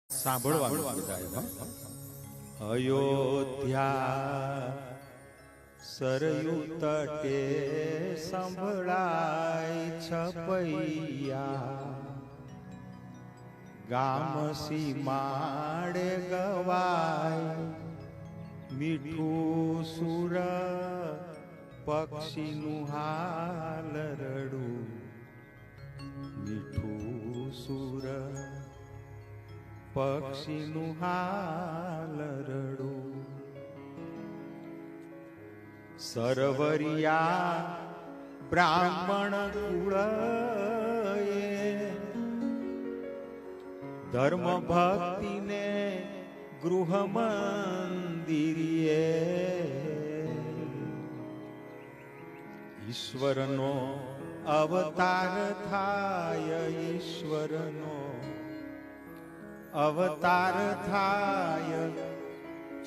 સાંભળવાનું બધાએ અયોધ્યા સરયુ તટે સંભળાય છપૈયા ગામ સીમાડે ગવાય મીઠું સુર પક્ષીનું હાલ રડું મીઠું સુર પક્ષીનું હાલ રડું સરવરિયા બ્રાહ્મણ કુળએ ધર્મ ભક્તિને ગૃહ મંદિરીએ ઈશ્વરનો અવતાર થાય ઈશ્વરનો અવતાર થાય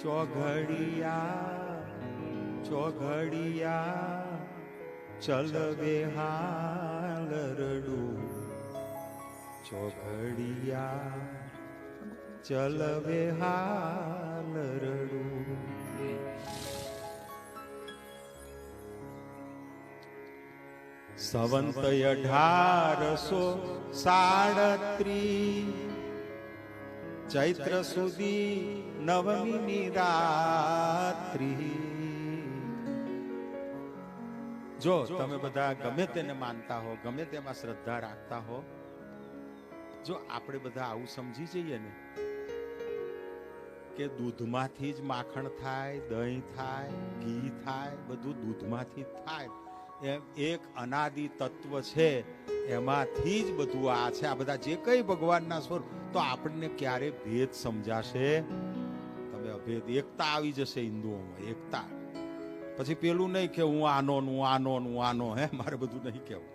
ચોઘડિયા ચલવે હાલ રડું ચોઘડિયા ચલવે હાલ રડું સંવંત 1837 ચૈત્ર સુધી નવમીની રાત્રિ. જો તમે બધા ગમે તેને માનતા હો, ગમે તેમાં શ્રદ્ધા રાખતા હો, જો આપણે બધા આવું સમજી જઈએ ને કે દૂધમાંથી જ માખણ થાય, દહીં થાય, ઘી થાય, બધું દૂધમાંથી જ થાય, એમ એક અનાદિ તત્વ છે, એમાંથી જ બધું આ છે. આ બધા જે કઈ ભગવાનના સ્વરૂપ, તો આપણને ક્યારે ભેદ સમજાશે? તમે અભેદ, એકતા આવી જશે હિન્દુઓમાં, એકતા. પછી પેલું નહીં કે હું આનો હે, મારે બધું નહીં કેવું.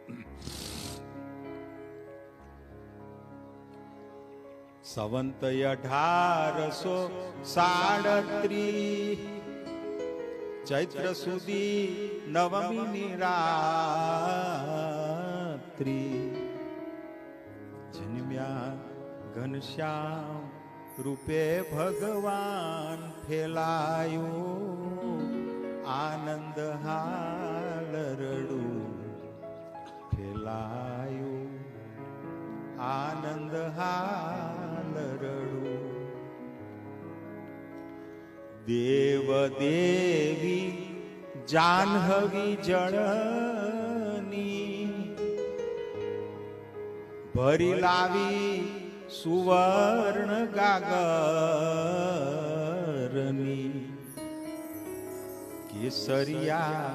સંવંત 1837 ચૈત્ર સુધી નવમીની રાત્રિ જન્મ્યા ઘનશ્યામ રૂપે ભગવાન ફેલાયું આનંદ હાલ રડું ફેલાયું આનંદ હાલ રડું. દેવ દેવી જાહ્નવી જળની ભરી લાવી સુવર્ણ ગાગરની કેસરિયા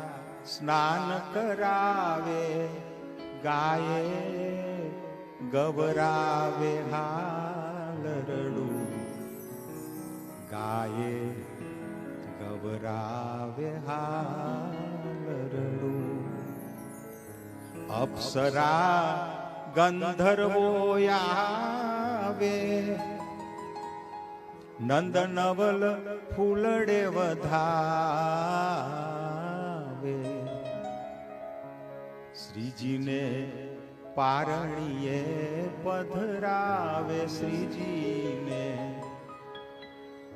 સ્નાન કરાવે ગાયે ગવરાવે હાલ રડું ગાયે ગવરાવે હાલ રડું. અપ્સરા ગંધર્વો આવે નંદ નવલ ફૂલડે વધાવે શ્રીજીને પારણીએ પધરાવે શ્રીજીને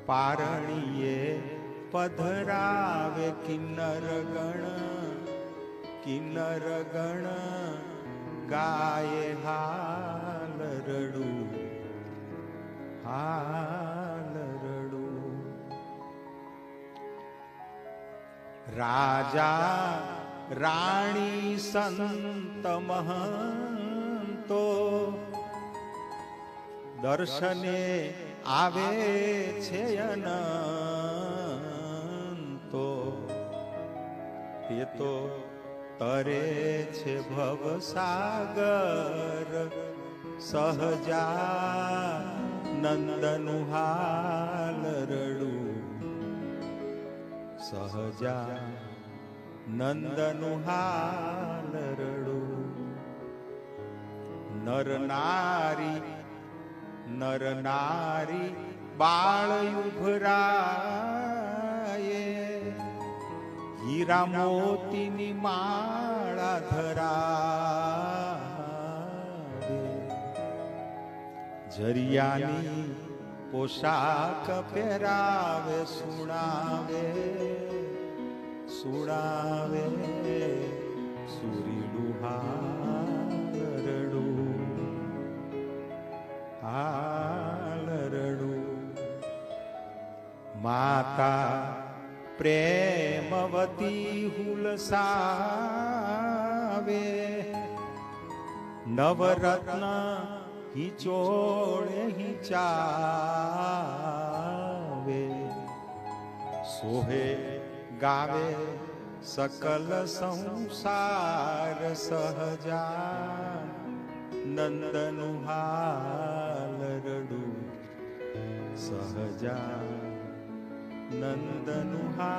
પારણીએ પધરાવે કિન્નર ગણ ગાયે હાલ રડું હાલ રડું. રાજા રાણી સંત મહંતો દર્શને આવે છે અનંતો તે તો તરે છે ભવસાગર સહજા નંદનું હાલ રડું સહજા નંદનું હાલ રડું. નર નારી બાળ ઉભરાયે હીરા મોતીની માળા ધરાવે જરિયાની પોશાક પહેરાવે સુણાવે સુણાવે સુરીડું હાલરડું માતા પ્રેમવતી હુલસાવે નવરત્ન હિચોળે હિચાવે સોહે ગાવે સકલ સંસાર સહજા નંદનું હાલરડું સહજા નંદનું